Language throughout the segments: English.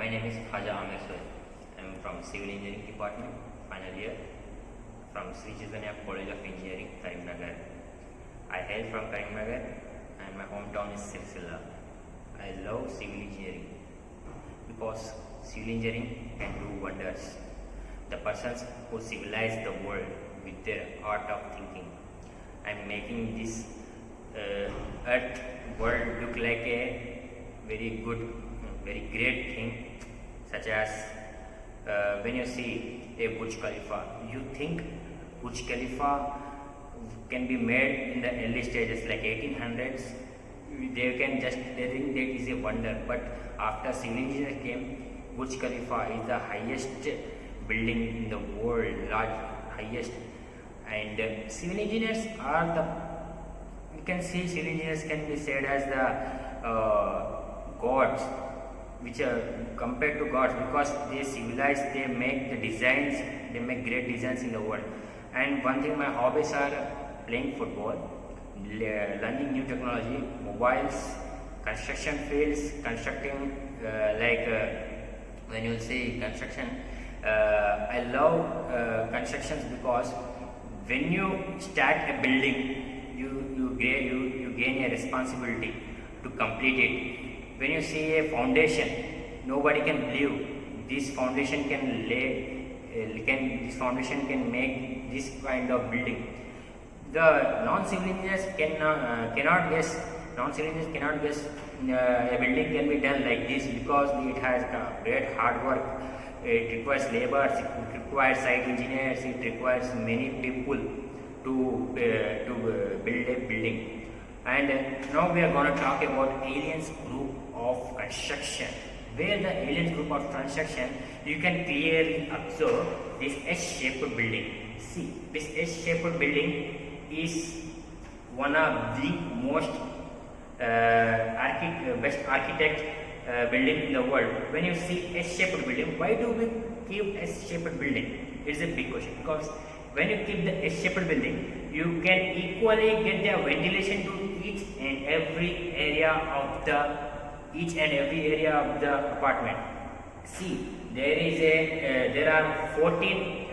My name is Amer. I am from Civil Engineering Department, final year, from Sri Chaitanya College of Engineering, Karimnagar. I hail from Karimnagar and my hometown is Silsila. I love civil engineering because civil engineering can do wonders. The persons who civilize the world with their art of thinking. I am making this earth world look like a very good, very great thing, such as when you see a Burj Khalifa, you think Burj Khalifa can be made in the early stages like 1800s. They think that is a wonder, but after civil engineers came, Burj Khalifa is the highest building in the world, highest, and civil engineers are the, you can see civil engineers can be said as the gods, which are compared to gods, because they civilize, they make the designs, they make great designs in the world. And one thing, my hobbies are playing football, learning new technology, mobiles, construction fields, constructing, when you say construction, I love constructions because when you start a building, you gain a responsibility to complete it. When you see a foundation, nobody can believe this foundation can this foundation can make this kind of building. The non-civil engineers cannot guess. Non-civil engineers cannot guess a building can be done like this, because it has great hard work. It requires laborers, it requires site engineers, it requires many people to build a building. And now we are going to talk about aliens group of construction. Where the aliens group of construction, you can clearly observe this S-shaped building. See, this S-shaped building is one of the most best architect building in the world. When you see S-shaped building, why do we keep S-shaped building? It's a big question, because when you keep the S-shaped building, you can equally get the ventilation to each and every area of the apartment. See, there are 14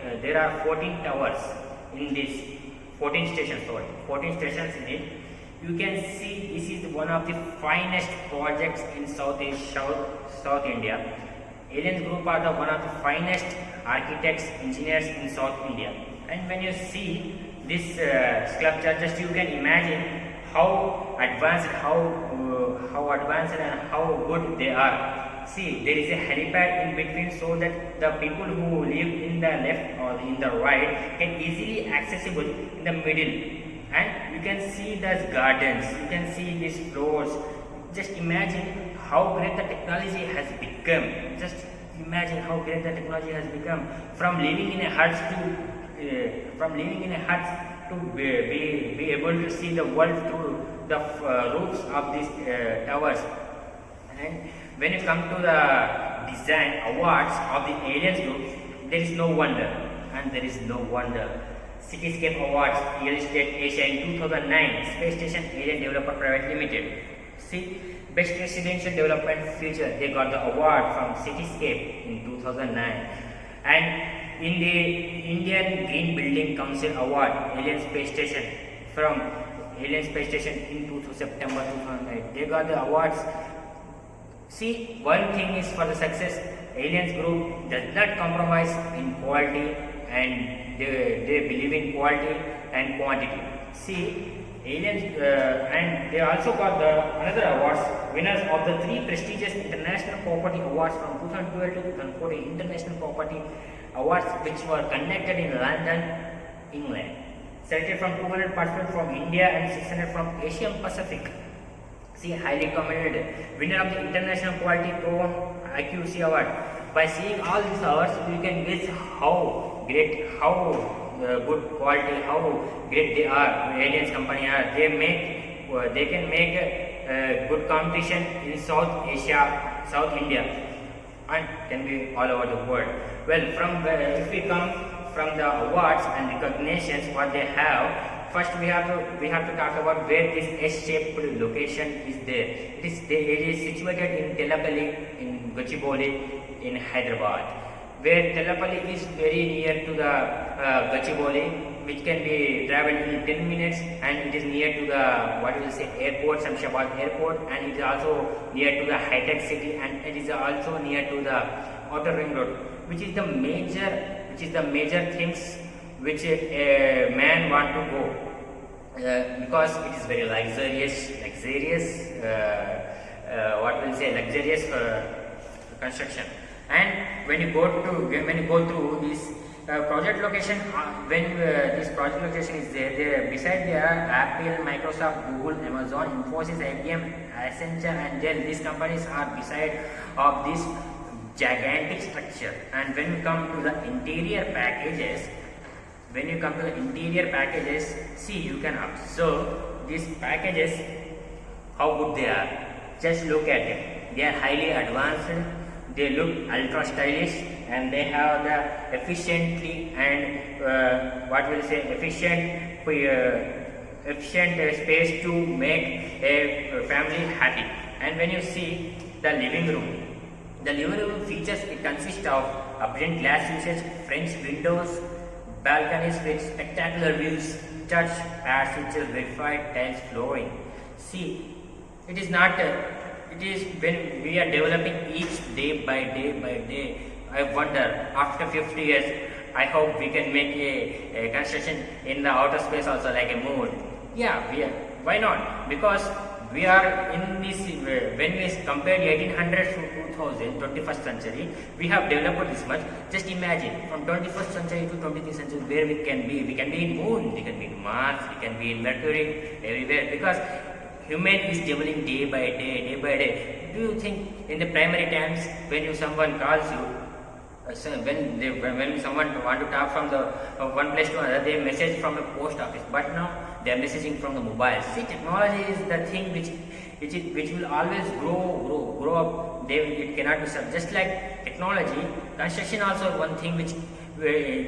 towers in this, 14 stations in it. You can see this is one of the finest projects in South India. Aliens Group are one of the finest architects, engineers in South India. And when you see this sculpture, just you can imagine how advanced and how good they are. See, there is a helipad in between, so that the people who live in the left or in the right can easily accessible in the middle. And you can see these gardens, you can see these floors. Just imagine how great the technology has become. Just imagine how great the technology has become, from living in a hut to be able to see the world through the roofs of these towers. And when you come to the design awards of the aliens group, there is no wonder, Cityscape Awards, Real Estate Asia in 2009, Space Station Alien Developer Private Limited. See, Best Residential Development Future, they got the award from Cityscape in 2009. And in the Indian Green Building Council Award, Alien Space Station from Alien Space Station in September 2009, they got the awards. See, one thing is for the success, Aliens Group does not compromise in quality, and they believe in quality and quantity. See, Aliens, and they also got another awards, winners of the 3 prestigious International Property Awards from 2012 to 2014, International Property Awards, which were conducted in London, England. Selected from 200 participants from India and 600 from Asia Pacific. See, highly commended, winner of the International Quality Proven Accuracy Award. By seeing all these awards, you can guess how great, how good quality, how great they are. Aliens company are. They can make a good competition in South Asia, South India, and can be all over the world. Well, if we come from the awards and recognitions what they have, first we have to talk about where this S-shaped location is there. It is situated in Telapalli in Gachibowli in Hyderabad, where Telapalli is very near to the Gachibowli, which can be traveled in 10 minutes, and it is near to the airport, Shamshabad airport, and it is also near to the high-tech city, and it is also near to the outer ring road, which is the major things which a man want to go, because it is very luxurious construction. And when you go through this project location, when this project location is there beside there are Apple, Microsoft, Google, Amazon, Infosys, IBM, Accenture, and Dell. These companies are beside of this gigantic structure. And when you come to the interior packages, see, you can observe these packages, how good they are. Just look at them. They are highly advanced, they look ultra stylish, and they have the efficient space to make a family happy. And when you see the living room features, it consists of apparent glass usage, French windows, balconies with spectacular views, touch pad switches, verified tiles flooring. See, it is when we are developing each day by day. I wonder, after 50 years, I hope we can make a construction in the outer space also, like a moon. Yeah, why not? Because we are in this, when we compare 1800 to 2000, 21st century, we have developed this much. Just imagine, from 21st century to 23rd century, where we can be. We can be in moon, we can be in Mars, we can be in Mercury, everywhere. Because human is developing day by day. Do you think in the primary times, when someone calls you, when someone want to talk from the one place to another, they message from the post office, but now they are messaging from the mobile. See, technology is the thing which will always grow up. It cannot be stopped. Just like technology, construction also one thing which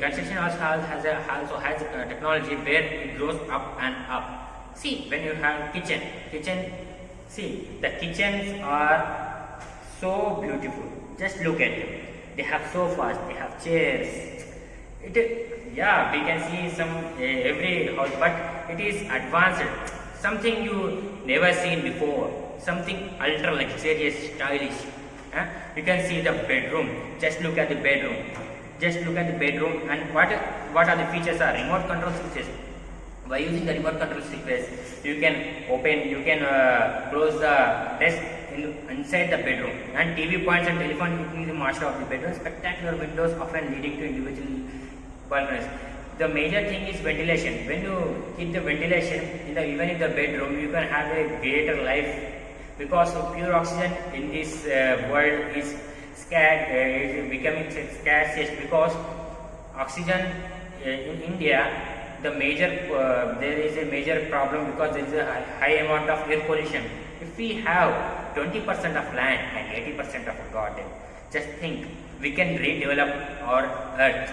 construction also has a technology where it grows up and up. See, when you have kitchen, see, the kitchens are so beautiful. Just look at them. They have sofas, they have chairs. Yeah, we can see some every house, but it is advanced. Something you never seen before. Something ultra luxurious, stylish. You can see the bedroom. Just look at the bedroom. And what are the features? Are remote control switches. By using the remote control switches, you can close the desk inside the bedroom, and TV points and telephone is the master of the bedroom. Spectacular windows often leading to individual balconies. The major thing is ventilation. When you keep the ventilation even in the bedroom, you can have a greater life, because pure oxygen in this world is becoming scarce, because oxygen in India, there is a major problem, because there is a high amount of air pollution. If we have 20% of land and 80% of garden, just think, we can redevelop our earth,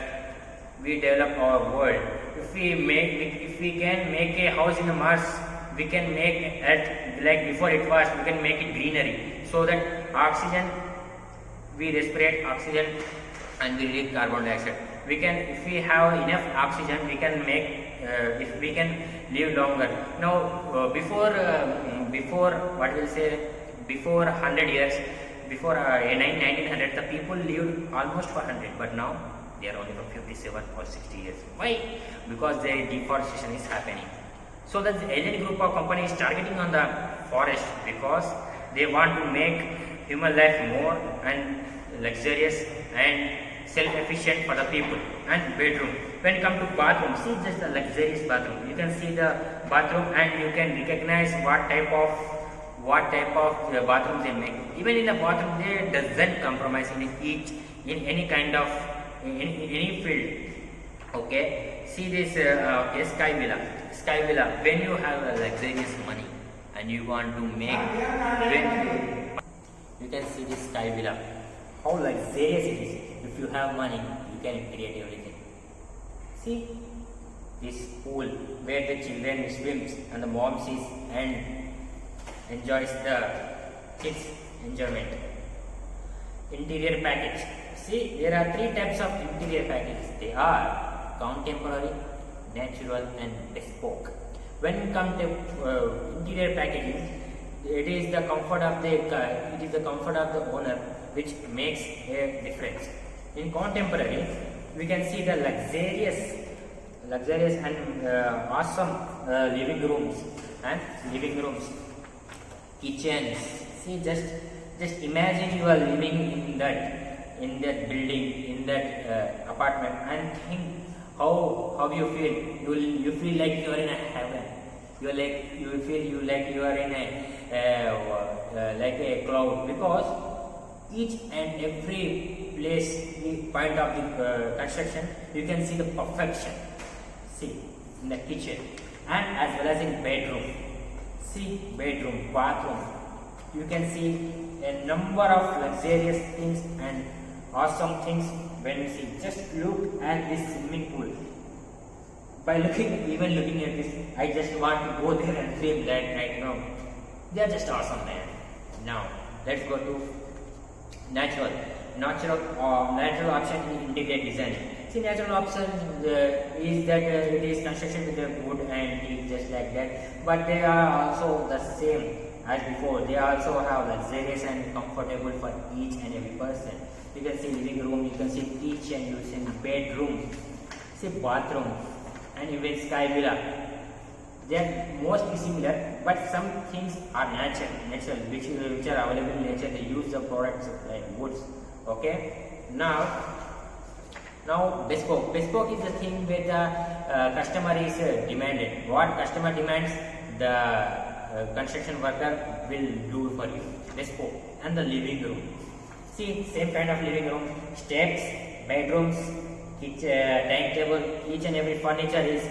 we develop our world. If we can make a house in the Mars, we can make earth like before it was, we can make it greenery, so that oxygen, we respirate oxygen and we release carbon dioxide. If we have enough oxygen, we can live longer. Now, before 100 years, before 1900, the people lived almost for 100, but now they are only for 57 or 60 years. Why? Because the deforestation is happening. So the alien group of companies targeting on the forest, because they want to make human life more and luxurious and self-efficient for the people. And bedroom, when you come to bathroom, see just the luxurious bathroom. You can see the bathroom and you can recognize what type of bathroom they make. Even in the bathroom, they doesn't compromise in any kind of any field. Okay, see this sky villa. When you have a luxurious money and you want to make, you can see this sky villa, how luxurious it is. If you have money, you can create everything. See, this pool where the children swims and the mom sees and enjoys the kids enjoyment. Interior package. See, there are three types of interior packages. They are contemporary, natural and bespoke. When it comes to interior packaging, it is the comfort of the owner which makes a difference. In contemporary, we can see the luxurious and awesome living rooms, kitchens. See, just imagine you are living in that building, in that apartment, and think how you feel. You feel like you are in a heaven. You feel like you are in a like a cloud, because each and every place, point of the construction, you can see the perfection. See, in the kitchen and as well as in bedroom. See, bedroom, bathroom. You can see a number of luxurious things and awesome things when you see. Just look at this swimming pool. By even looking at this, I just want to go there and swim that right now. They are just awesome, man. Now, let's go to natural option in integrated design. See, natural option is that it is construction with the wood and teak, just like that. But they are also the same as before. They also have luxurious and comfortable for each and every person. You can see living room, you can see kitchen, you can see bedroom, see bathroom, and even sky villa. They are mostly similar, but some things are natural, which are available in nature. They use the products like woods. Okay. Now bespoke. Bespoke is the thing where the customer is demanded. What customer demands, the construction worker will do for you. Bespoke. And the living room. See, same kind of living room, steps, bedrooms, kitchen, dining table, each and every furniture is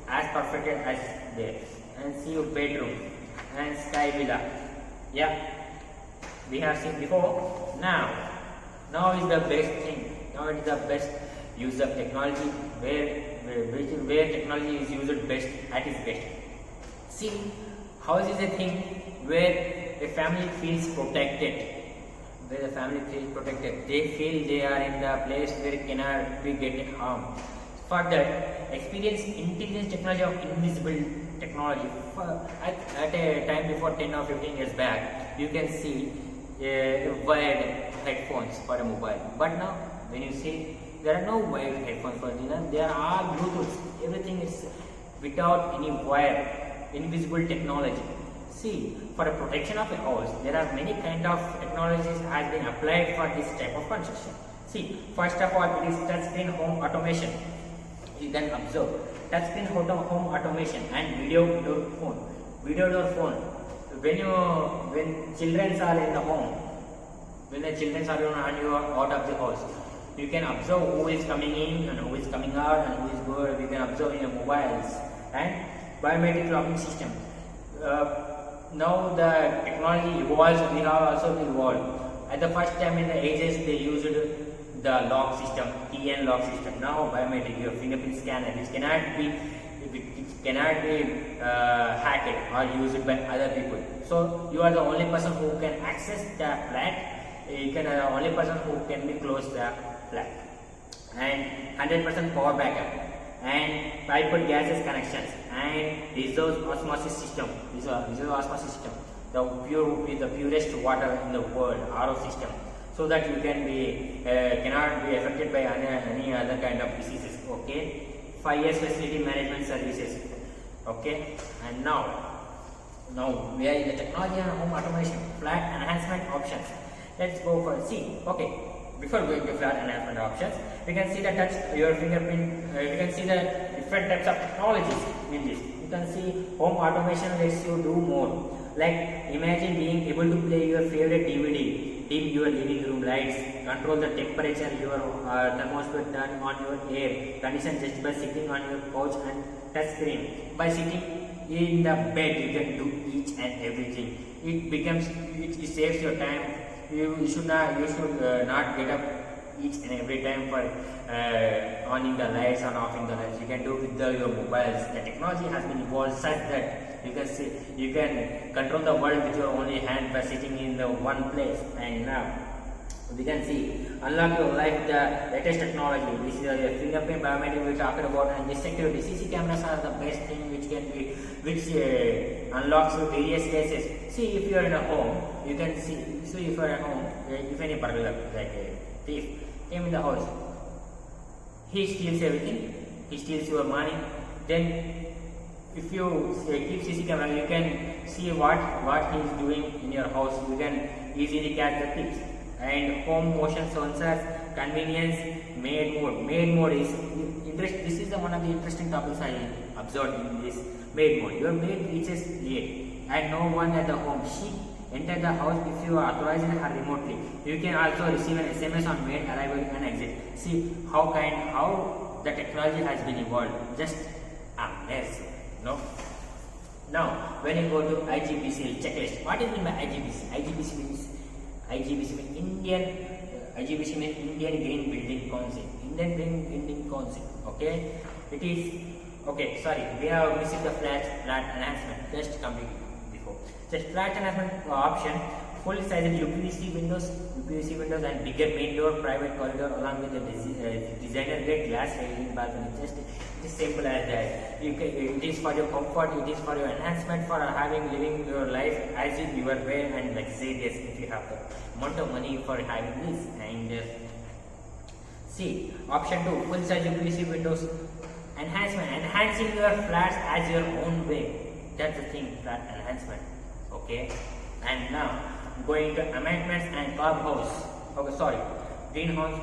as perfect as there. And see your bedroom and sky villa. Yeah, we have seen before. Now is the best thing. Now it is the best use of technology, where technology is used best at its best. See, house is a thing where a family feels protected. Where the family feels protected, they feel they are in the place where it cannot be getting harmed. For that, experience intelligence technology of invisible technology. At a time before 10 or 15 years back, you can see wired headphones for a mobile. But now, when you see, there are no wired headphones for dinner. They are all Bluetooth. Everything is without any wire, invisible technology. See, for the protection of a house, there are many kind of technologies has been applied for this type of construction. See, first of all, it is touchscreen home automation. You can observe touchscreen home automation and video door phone. When children are in the home, when the children are and you are out of the house, you can observe who is coming in and who is coming out and who is good. You can observe in your mobiles and biometric locking system. Now the technology evolves, we have also evolved. At the first time in the ages, they used the lock system, key and lock system. Now biometric, your fingerprint scanner, which cannot be hacked or used by other people. So you are the only person who can access the flat. You can the only person who can be close the flat. And 100% power backup. And piped gases connections and reserve osmosis system. Reserve osmosis system, the purest water in the world, RO system, so that you cannot be affected by any other kind of diseases. Okay, 5 years facility management services. Okay, and now we are in the technology and home automation, flat enhancement options. Let's go for okay. Before going to flat enhancement options, we can see the touch your fingerprint. You can see the different types of technologies in this. You can see home automation lets you do more. Like imagine being able to play your favorite DVD, dim your living room lights, control the temperature, your thermostat turn on your air condition just by sitting on your couch and touch screen. By sitting in the bed, you can do each and everything. It saves your time. You should not get up each and every time for oning the lights and offing the lights. You can do with your mobiles. The technology has been evolved such that you can see, you can control the world with your only hand by sitting in the one place. And now we can see unlock your life with the latest technology. This is a fingerprint biometric we talked about, and this security. CC cameras are the best thing which can be unlocks various cases. See, if you are in a home, you can see. So if you are at home, if any burglar like a thief came in the house, he steals everything. He steals your money. Then if you keep CC camera, you can see what he is doing in your house. You can easily catch the thieves. And home motion sensors, convenience, maid mode. Maid mode is this is one of the interesting topics I observed in this maid mode. Your maid reaches late and no one at the home. She enters the house if you are authorizing her remotely. You can also receive an SMS on maid arrival and exit. See how the technology has been evolved. Just amazing. No? Now, when you go to IGBC checklist, what is meant by IGBC? IGBC means Indian Indian Green Building Council. Indian Green Building Council. Okay, it is okay. Sorry, we have missed the flat enhancement. Just complete before. Just flat enhancement option. Full size UPVC windows and bigger main door, private corridor along with the designer grade glass railing balcony. Just it is simple as that. It is for your comfort, it is for your enhancement, for living your life as if you were well and luxurious if you have the amount of money for having this. And see, option 2, full size UPVC windows enhancing your flats as your own way. That's the thing, flat enhancement. Okay, and now going to amendments and clubhouse. Okay, sorry, greenhouse.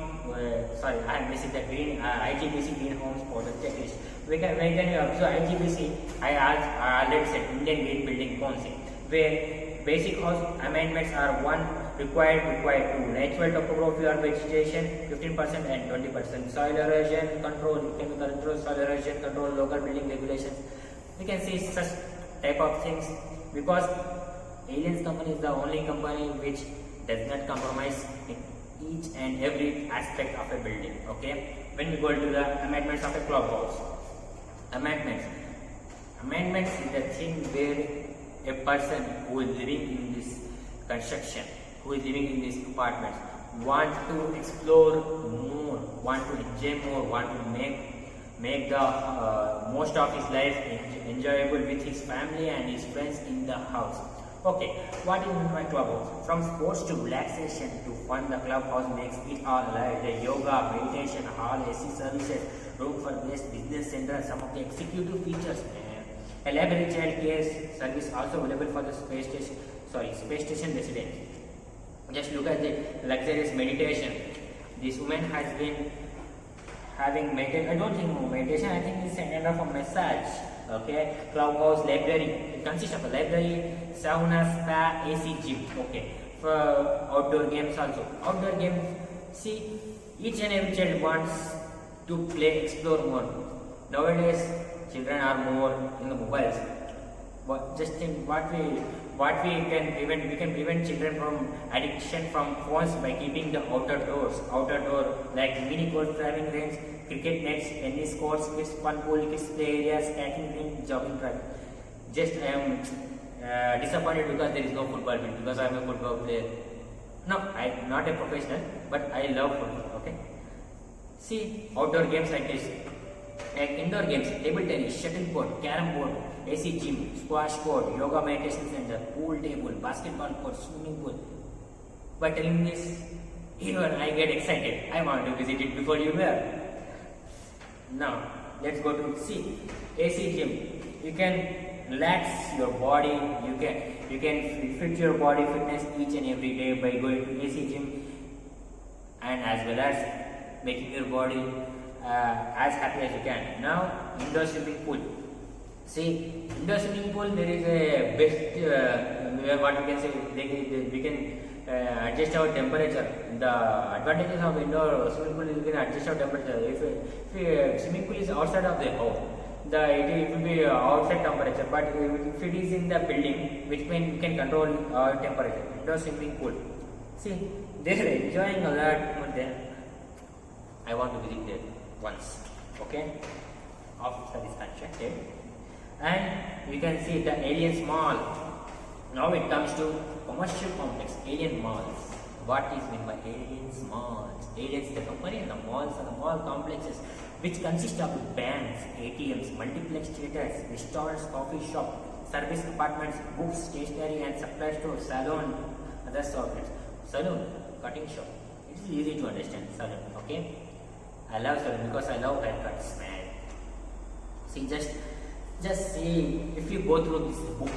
Sorry, I am missing the green IGBC greenhouse for the checklist. When can you observe IGBC? I already said Indian Green Building Council, where basic house amendments are 1 required 2 natural topography or vegetation 15% and 20%, soil erosion control, chemical control, soil erosion control, local building regulations. We can see such type of things because Aliens company is the only company which does not compromise in each and every aspect of a building. Okay, when we go to the amendments of a clubhouse, amendments is the thing where a person who is living in this construction, who is living in this apartment, want to explore more, want to enjoy more, want to make the most of his life enjoyable with his family and his friends in the house. Okay, what is my clubhouse? From sports to relaxation to fun, the clubhouse makes it all alive. The yoga, meditation, hall, AC services, room for guests, business center, some of the executive features. A library child care service also available for the space station residents. Just look at the luxurious meditation. This woman has been having meditation. I don't think meditation, I think it's an end of a massage. Okay, clubhouse, library. It consists of a library, sauna, spa, AC, gym. Okay, for outdoor games also. Outdoor games, see, each and every child wants to play, explore more. Nowadays, children are more in the mobiles. But just think what we can prevent. We can prevent children from addiction from phones by keeping the outer door like mini golf driving range, cricket nets, tennis courts, kids fun pool, kids play areas, skating rink, jogging track. Just I am disappointed because there is no football field because I am a football player. No, I am not a professional, but I love football. Okay. See, outdoor games like this, like indoor games, table tennis, shuttlecourt, carom board, AC gym, squash court, yoga meditation center, pool table, basketball court, swimming pool. By telling this, even I get excited. I want to visit it before you were. Now, let's go to see AC gym. You can relax your body. You can fit your body fitness each and every day by going to AC gym, and as well as making your body as happy as you can. Now, indoor swimming pool. See, indoor swimming pool, there is a best, what we can say, we can adjust our temperature. The advantages of indoor swimming pool is we can adjust our temperature. If swimming pool is outside of the home, it will be outside temperature, but if it is in the building, which means we can control our temperature. Indoor swimming pool. See, they are enjoying a lot more than I want to visit there once. Okay, after this constructed, and you can see the Aliens Mall. Now it comes to commercial complex, Alien Malls. What is meant by Aliens Malls? Aliens the company and the malls are the mall complexes which consist of banks, ATMs, multiplex theaters, restaurants, coffee shop, service apartments, books, stationery and supply store, salon, other outlets. Salon, cutting shop. It is easy to understand. Salon, okay? I love salon because I love haircuts, man. See, just see, if you go through this book,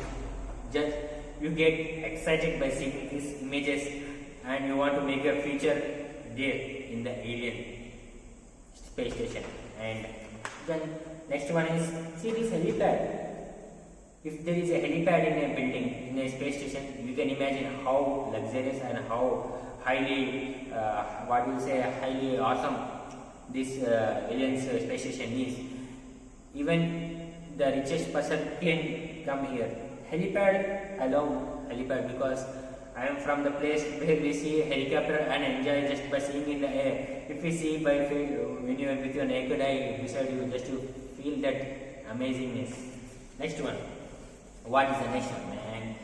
just you get excited by seeing these images and you want to make a feature there in the alien space station. And then next one is, see this helipad. If there is a helipad in a building, in a space station, you can imagine how luxurious and how highly, highly awesome this alien space station is. Even the richest person can come here. Helipad, I love helipad because I am from the place where we see helicopter and enjoy just by seeing in the air. If we see by when you are with your naked eye beside you, just to feel that amazingness. Next one. What is the next one, man?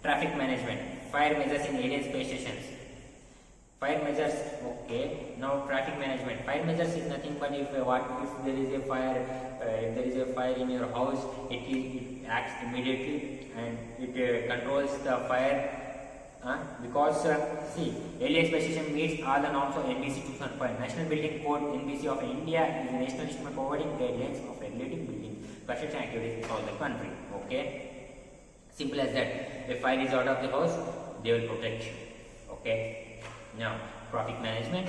Traffic management. Fire measures in alien space stations. Fire measures, okay. Now traffic management. Fire measures is nothing but if there is a fire, in your house, it acts immediately and it controls the fire. Because see, alien space station meets all the norms of NBC 2005. National Building Code NBC of India is a national instrument providing guidelines of regulating building construction activities in all the country. Okay, simple as that. If fire is out of the house, they will protect you. Okay. Now traffic management.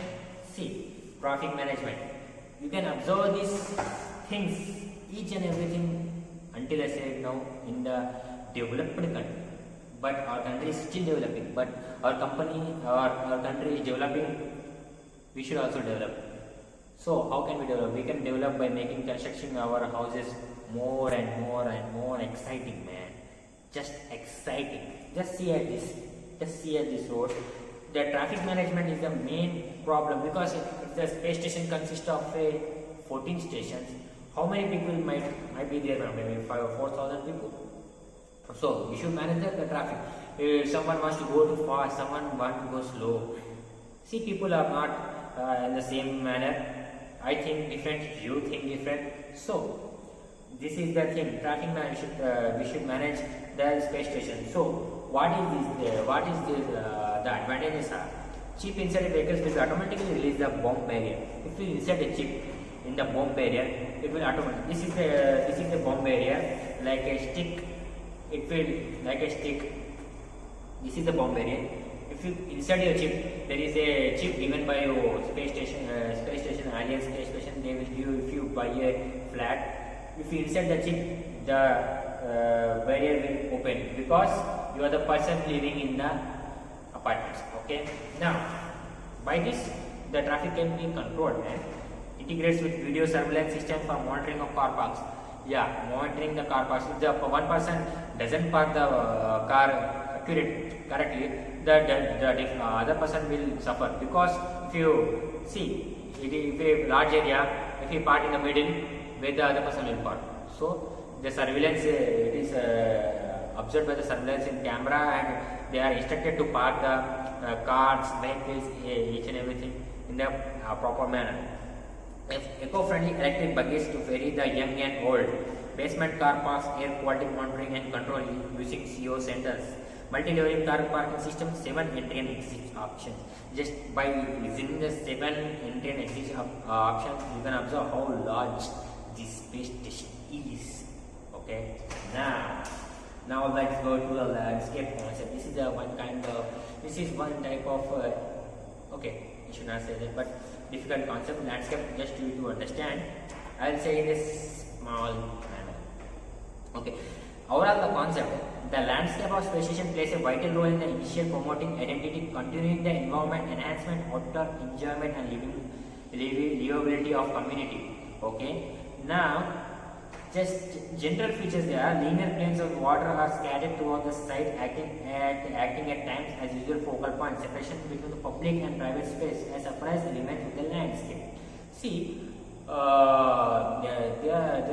See, traffic management. You can observe these things, each and everything, until I said now in the developed country. But our country is still developing. But our country is developing. We should also develop. So how can we develop? We can develop by making construction our houses more and more and more exciting, man. Just exciting. Just see at this road. The traffic management is the main problem because if the space station consists of 14 stations, how many people might be there? Maybe 5 or 4,000 people. So you should manage the traffic. If someone wants to go too fast, someone wants to go slow. See, people are not in the same manner. I think different, you think different. So this is the thing. Traffic management. We should manage the space station. So what is this? The advantages are: chip inside vehicles will automatically release the bomb barrier. If you insert a chip in the bomb barrier, it will automatically. This is the bomb barrier, like a stick. It will like a stick. This is the bomb barrier. If you insert your chip, there is a chip given by your space station, alien space station. They will give if you buy a flat. If you insert the chip, the barrier will open because you are the person living in the apartments. Okay. Now, by this, the traffic can be controlled and integrates with video surveillance system for monitoring of car parks. Yeah, monitoring the car parks. If the one person doesn't park the car correctly, the other person will suffer because if you see, if a large area, if you park in the middle, where the other person will park. So the surveillance it is observed by the surveillance in camera, and they are instructed to park the cars, vehicles, each and everything in the proper manner. Eco-friendly electric buggies to ferry the young and old. Basement car parks, air quality monitoring and control using CO centers. Multi-level car parking system, 7 entry and exit options. Just by using the 7 entry and exit options, you can observe how large this space station is. Okay. Now let's go to the landscape concept. This is one type of okay, I should not say that, but difficult concept. Landscape, just to understand, I'll say in this small manner. Okay. Overall, the concept, the landscape of space station plays a vital role in the initial promoting identity, continuing the environment enhancement, outdoor enjoyment, and livability of community. Okay. Now, just general features there are linear planes of water are scattered throughout the site, acting at times as usual focal point. Separation between the public and private space as surprise elements of the landscape. See, there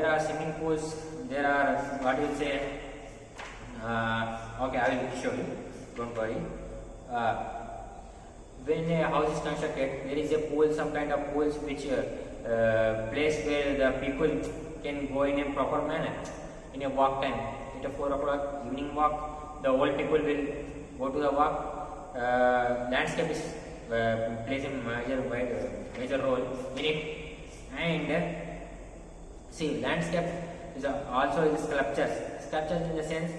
are swimming pools. There are what you say. Okay, I will show you. Don't worry. Uh, when a house is constructed, there is a pool, some kind of pools which place where the people can go in a proper manner. In a walk time, at a 4 o'clock evening walk, the old people will go to the walk. Landscape is plays a major role in it, and see, landscape is also is sculptures in the sense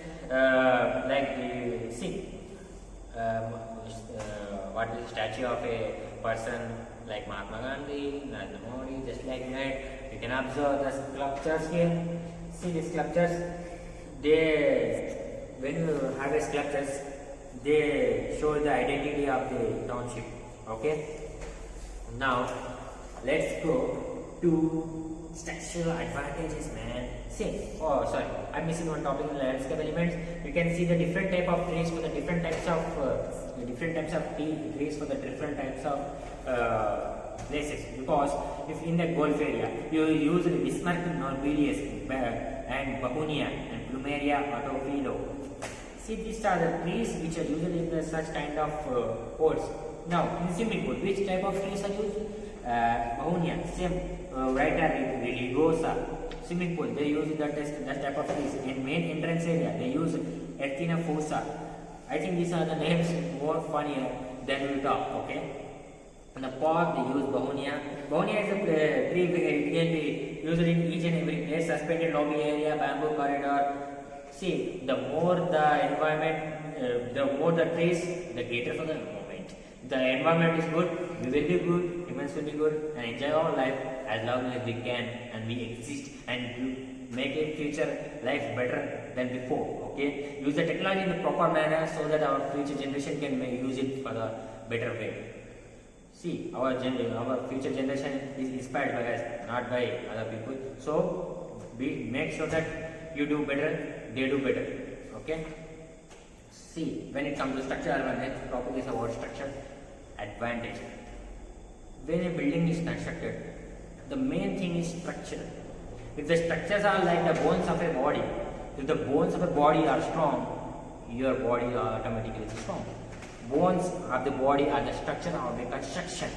like the see what is the statue of a person like Mahatma Gandhi, Narendra Modi, just like that. You can observe the sculptures here. See the sculptures. They, when you have a sculptures, they show the identity of the township. Okay. Now let's go to structural advantages, man. See, oh sorry, I'm missing one topic in landscape elements. You can see the different type of trees for the different types of trees for the different types of places. Because if in the Gulf area you use Bismarck nobilis and Bahunia and Plumeria autophilo. See, these are the trees which are usually in the such kind of pots. Now in swimming pool, which type of trees are used? Bahunia, same right there, Rigosa. Swimming pool, they use that type of trees. In main entrance area, they use Erthina fossa. I think these are the names more funnier than we talk. Okay. In the park, they use Bahunia. Bahunia is a tree it can be used in each and every place. Suspended lobby area, bamboo corridor. See, the more the environment, the more the trees, the greater for the environment. The environment is good, we will be good, humans will be good, and enjoy our life as long as we can, and we exist and make a future life better than before. Okay, use the technology in the proper manner so that our future generation can use it for the better way. See, our future generation is inspired by us, not by other people. So we make sure that you do better, they do better. Okay. See, when it comes to structure advantage, topic is about structure advantage. When a building is constructed, the main thing is structure. If the structures are like the bones of a body, if the bones of a body are strong, your body automatically is strong. Bones of the body are the structure of the construction.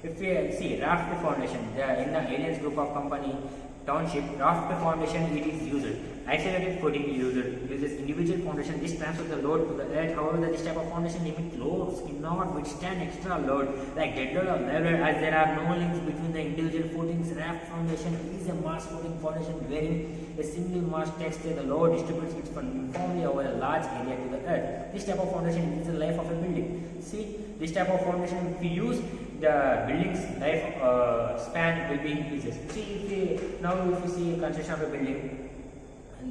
If we see raft foundation, in the aliens group of company township, raft foundation it is used. Accelerated footing uses individual foundation. This transfers the load to the earth. However, this type of foundation limit loads cannot withstand extra load like dead load or live load, as there are no links between the individual footings. Raft foundation is a mass footing foundation wherein a single mass takes the load, distributes it uniformly over a large area to the earth. This type of foundation is the life of a building. See, this type of foundation if we use, the building's life span will be increases. See, if you see construction of a building,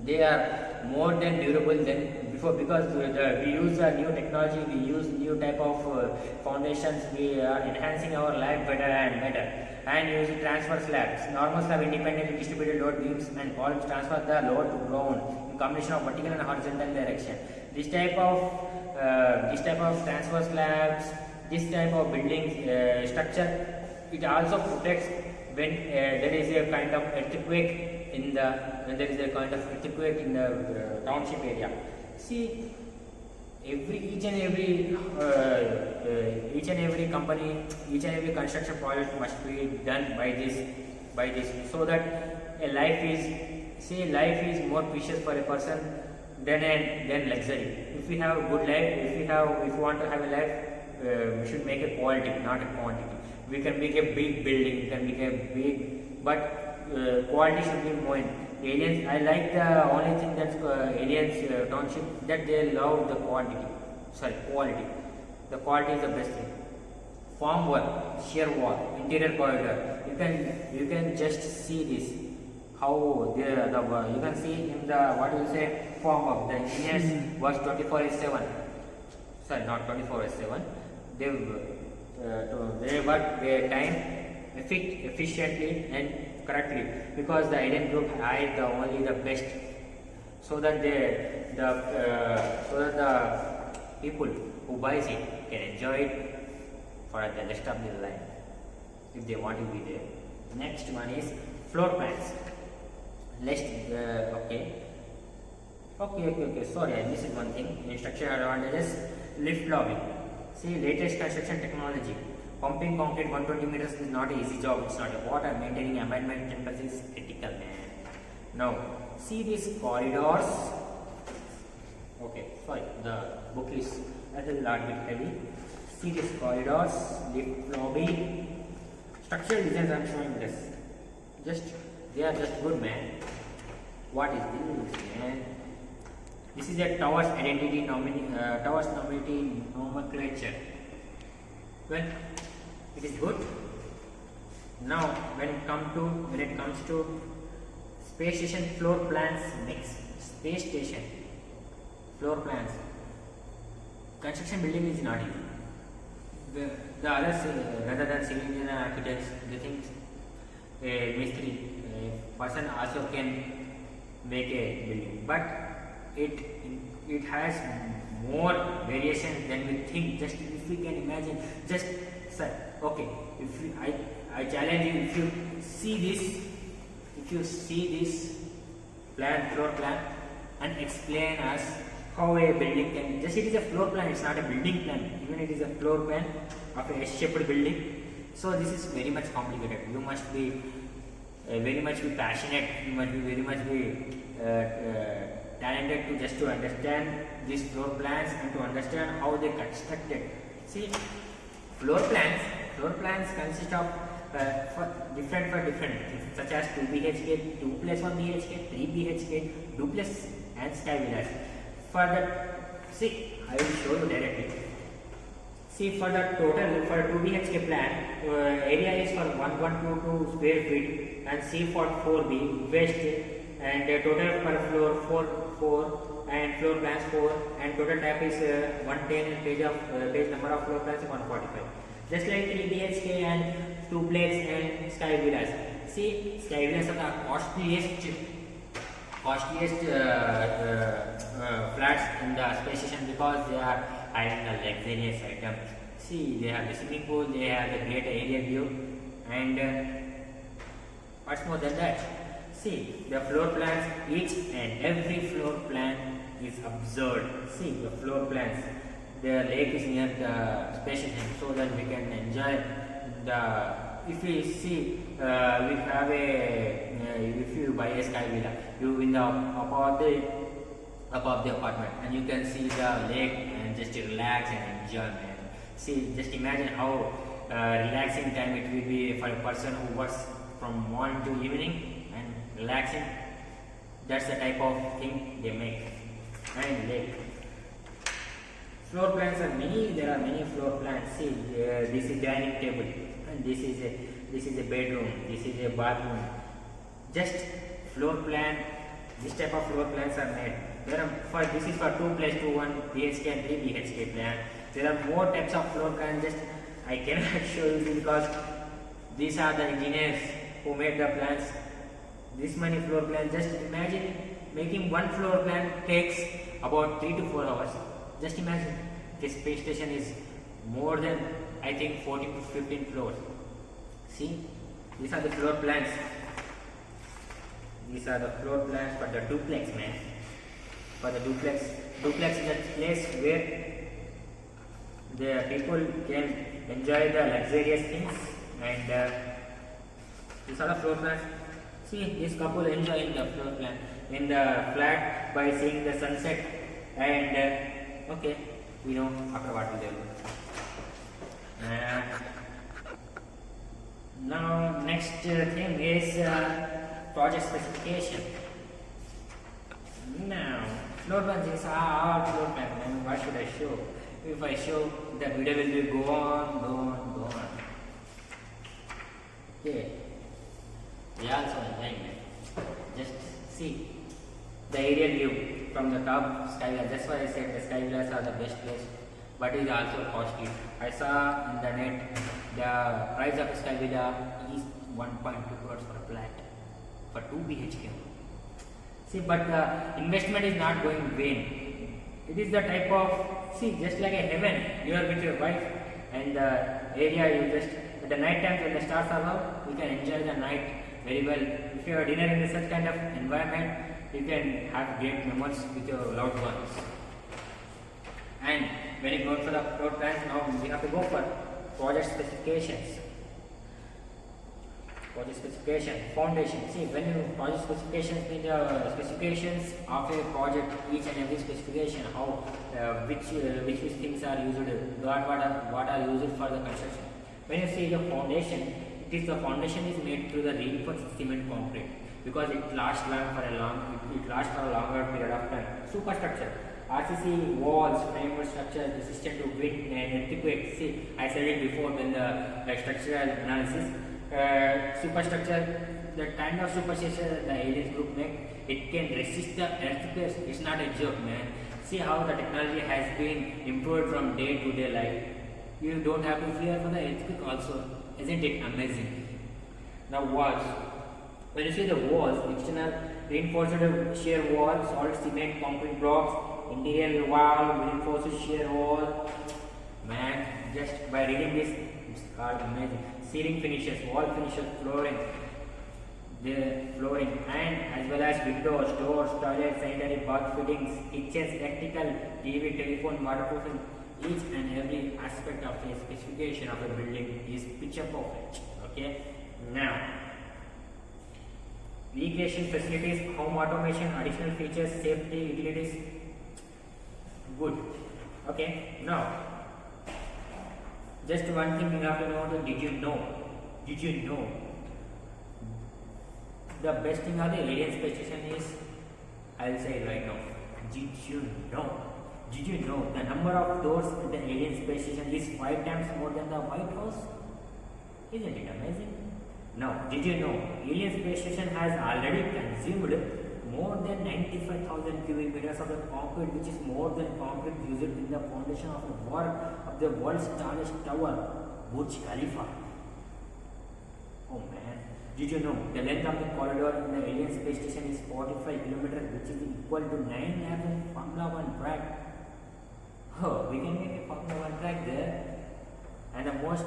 they are more than durable than before, because we use a new technology, we use new type of foundations, we are enhancing our life better and better, and use transfer slabs. Normal slab independently distributed load beams and columns transfer the load to ground in combination of vertical and horizontal direction. This type of transfer slabs, this type of building structure, it also protects when there is a kind of earthquake in the township area. See, each and every company, each and every construction project must be done by this, so that life is more precious for a person than luxury. If we have a good life, if we want to have a life, we should make a quality, not a quantity. We can make a big building, we can make a big, but quality should be more. Aliens, I like the only thing that's aliens township, that they love the quality. The quality is the best thing. Form work, shear wall, interior corridor. You can just see this. How you can see in the form of the engineers was 24/7. Sorry, not 24/7. They work their time efficiently and correctly, because the alien group hired only the best, so that the people who buys it can enjoy it for the rest of their life. if they want to be there. Next one is floor plans. Let's okay. Sorry, I missed one thing. Instruction advantages: lift lobby. See, latest construction technology. Pumping concrete 120 meters is not an easy job. It's not a water. Maintaining amendment temperature is critical, man. Now, see these corridors. Okay, sorry, the book is a little bit heavy. See these corridors, lift lobby. Structural designs I am showing this. They are just good, man. What is this, man? This is a towers identity towers nomenclature. Well, it is good. Now, when it comes to space station floor plans mix, space station floor plans. Construction building is not easy. The others, rather than civil engineer and architects, they think a mistri, a person also can make a building, but it has more variations than we think. Just if we can imagine, just sir, okay, I challenge you, if you see this floor plan and explain us how a building can be. Just it is a floor plan, it's not a building plan. Even it is a floor plan of a S-shaped building. So this is very much complicated. You must be very much be passionate. You must be very much be talented to understand these floor plans and to understand how they constructed. See, floor plans consist of different things, such as 2 BHK, 2 plus 1 BHK, 3 BHK, duplex and sky villas. For the, see, I will show you directly. See, for the total, for 2 BHK plan, area is for 1122 square feet and C for 4B, west, and total per floor 4 and floor plans 4, and total type is 110, page number of floor plans 145. Just like 3 BHK and duplex and sky villas. See, sky villas are the costliest flats in the space station because they are having a luxurious item. See, they have the swimming pool, they have the great area view, and what's more than that? See, the floor plans, each and every floor plan is observed. See, the floor plans. The lake is near the space station, so that we can enjoy the. If we see, we have if you buy a sky villa, you in the above the apartment, and you can see the lake and just relax and enjoy, man. See, just imagine how relaxing time it will be for a person who works from morning to evening and relaxing. That's the type of thing they make. And lake. Floor plans are many. There are many floor plans. See, this is dining table, and this is a bedroom. This is a bathroom. Just floor plan. This type of floor plans are made. This is for 2 plus 2 1 BHK and 3 BHK plan. There are more types of floor plans. Just I cannot show you because these are the engineers who made the plans. This many floor plans. Just imagine making one floor plan takes about 3 to 4 hours. Just imagine, this space station is more than, I think, 14 to 15 floors. See, these are the floor plans. These are the floor plans for the duplex, man. For the duplex is a place where the people can enjoy the luxurious things, and these are the floor plans. See, this couple enjoying the floor plan in the flat by seeing the sunset, and okay, we know after what we do. Now, next thing is project specification. Now, floor plans is our floor plan. And what should I show? If I show, the video will go on. Okay. We also enjoying it. Just see the aerial view from the top sky villas. That's why I said the sky villas are the best place, but it is also costly. I saw in the net the price of a sky villa is 1.2 crores for a flat for 2 BHK. See, but the investment is not going vain. It is the type of, see, just like a heaven. You are with your wife, and the area you just at the night time when the stars are out, we can enjoy the night very well. If you have dinner in such kind of environment, you can have great memories with your loved ones. And when you go for the road plans, now we have to go for project specifications. Project specification, foundation. See, when you project specifications mean the specifications of a project, each and every specification, how which things are used, what are used for the construction. When you see the foundation, the foundation is made through the reinforced cement concrete because it lasts for a longer period of time. Superstructure. RCC walls, framework structure, resistant to wind and earthquake. See, I said it before when the structural analysis. Superstructure, the kind of superstructure the aliens group make, it can resist the earthquakes. It's not a joke, man. See how the technology has been improved from day to day life. You don't have to fear for the earthquake also. Isn't it amazing? Now walls. When you see the walls, external reinforced shear wall, solid cement, concrete blocks, interior wall, reinforced shear wall. Man, just by reading this, it's amazing. Ceiling finishes, wall finishes, flooring, and as well as windows, doors, toilets, sanitary bath fittings, kitchens, electrical, TV, telephone, waterproofing. Each and every aspect of the specification of a building is picture perfect. Okay. Now, recreation facilities, home automation, additional features, safety, utilities. Good. Okay. Now, just one thing you have to know, did you know the best thing of the alien space station is, I'll say it right now, did you know the number of doors in the alien space station is 5 times more than the White House? Isn't it amazing? Now, did you know alien space station has already consumed more than 95,000 cubic meters of the concrete, which is more than concrete used in the foundation of the world's tallest tower, Burj Khalifa. Oh man, did you know the length of the corridor in the alien space station is 45 kilometers, which is equal to 9 laps of Formula 1 track. Oh, we can make a Formula 1 track there. And the most,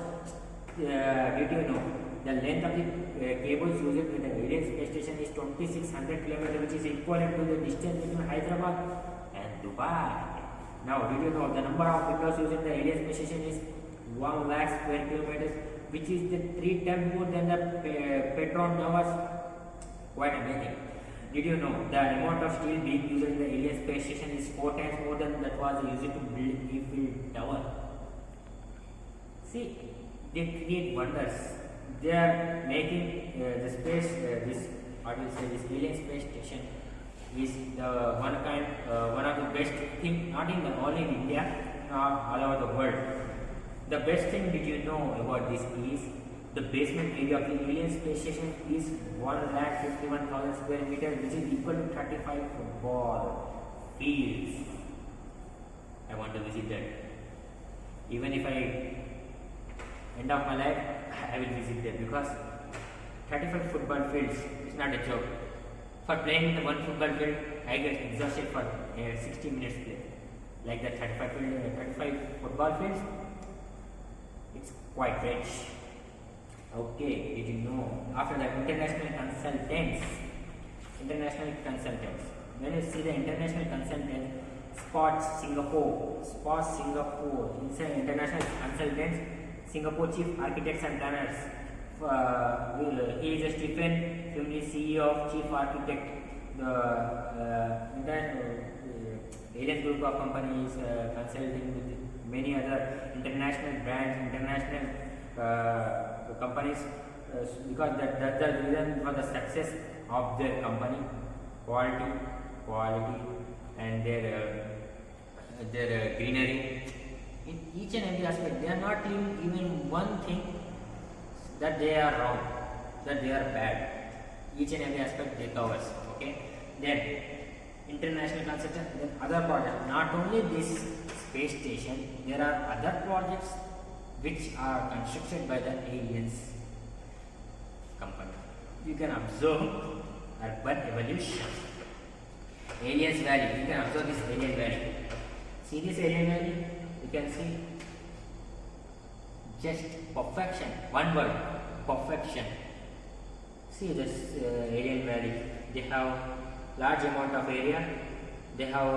did you know the length of the cables used in the alien space station is 2600 kilometers, which is equivalent to the distance between Hyderabad and Dubai. Now, did you know the number of windows used in the alien space station is 1 lakh square kilometers, which is the 3 times more than the Petron towers? Quite amazing. Did you know the amount of steel being used in the alien space station is 4 times more than that was used to build Eiffel Tower? See, they create wonders. They are making the space, this alien space station is the one of the best thing, not in only in India, all over the world. The best thing did you know about this is the basement area of the alien space station is 151,000 square meters, which is equal to 35 football fields. I want to visit that. Even if I end of my life, I will visit there because 35 football fields is not a joke. For playing in the one football field, I get exhausted for 60 minutes play. Like the 35 football fields, it's quite rich. Okay, did you know? After that, international consultants. When you see the international consultants, Spots Singapore, international consultants, Singapore chief architects and planners. He is a Stephen Fimley, CEO of Chief Architect. The alien group of companies consulting with many other international brands, international companies, because that's the reason for the success of their company. Quality, and their greenery. In each and every aspect, they are not even one thing that they are wrong, that they are bad. Each and every aspect they covers. Okay. Then international consultant, then other projects. Not only this space station, there are other projects which are constructed by the aliens company. You can observe urban evolution. Aliens Valley. You can observe this alien valley. See this alien valley? You can see just perfection. One word, perfection. See this alien valley. They have large amount of area. They have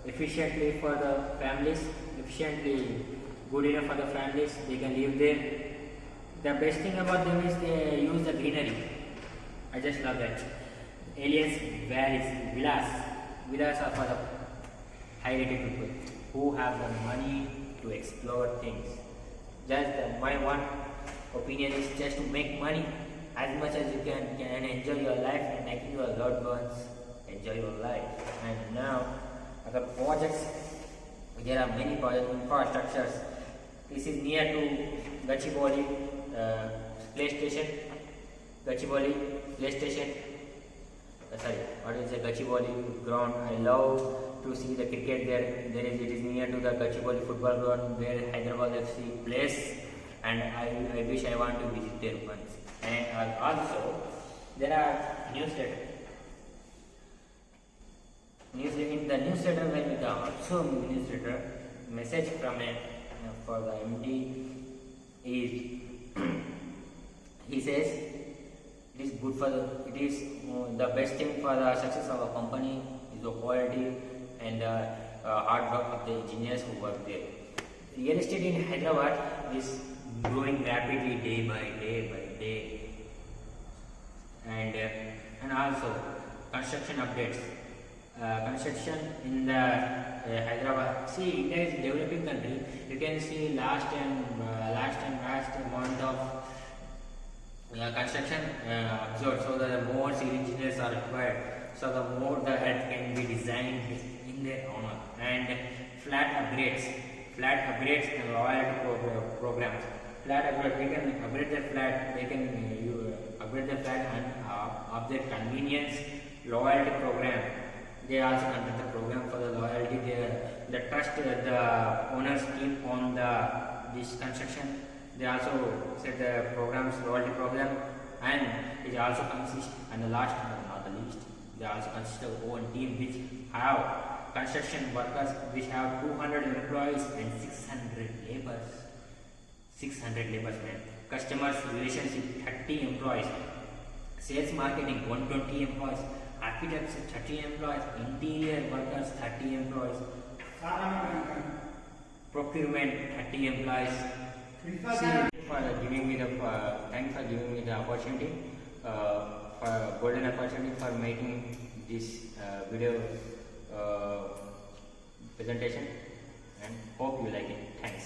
efficiently for the families, efficiently good enough for the families. They can live there. The best thing about them is they use the greenery. I just love that. Aliens, valleys, villas. Villas are for the high-rated people who have the money to explore things. My one opinion is just to make money as much as you can enjoy your life and making your loved ones enjoy your life. And now, other projects, there are many project infrastructures. This is near to Gachibowli play station. Gachibowli play station. Sorry, what is the Gachibowli ground? I love to see the cricket there. It is near to the Gachibowli football ground where Hyderabad FC plays, and I wish I want to visit there once. And also, there are newsletters. In the newsletter, when we got also newsletter, message from for the MD is he says it is good for the best thing for the success of a company is the quality and the hard work of the engineers who work there. Real estate in Hyderabad is growing rapidly day by day, and also construction updates. Construction in the Hyderabad. See, India is a developing country. You can see last amount of construction absorbed. So the more civil engineers are required. So the more the earth can be designed in their honor. And flat upgrades and loyalty programs. Flat upgrade, they can upgrade their flat. They can upgrade their flat and of their convenience. Loyalty program. They also conduct the program for the loyalty. The trust the owners keep on this construction. They also set the programs, loyalty program, and it also consists, and the last but not the least, they also consist of own team which have construction workers which have 200 employees and 600 laborers. 600 laborers, man. Customers relationship 30 employees. Sales marketing 120 employees. Architects 30 employees, interior workers 30 employees, procurement 30 employees. Thanks for giving me the opportunity, for golden opportunity for making this video presentation, and hope you like it. Thanks.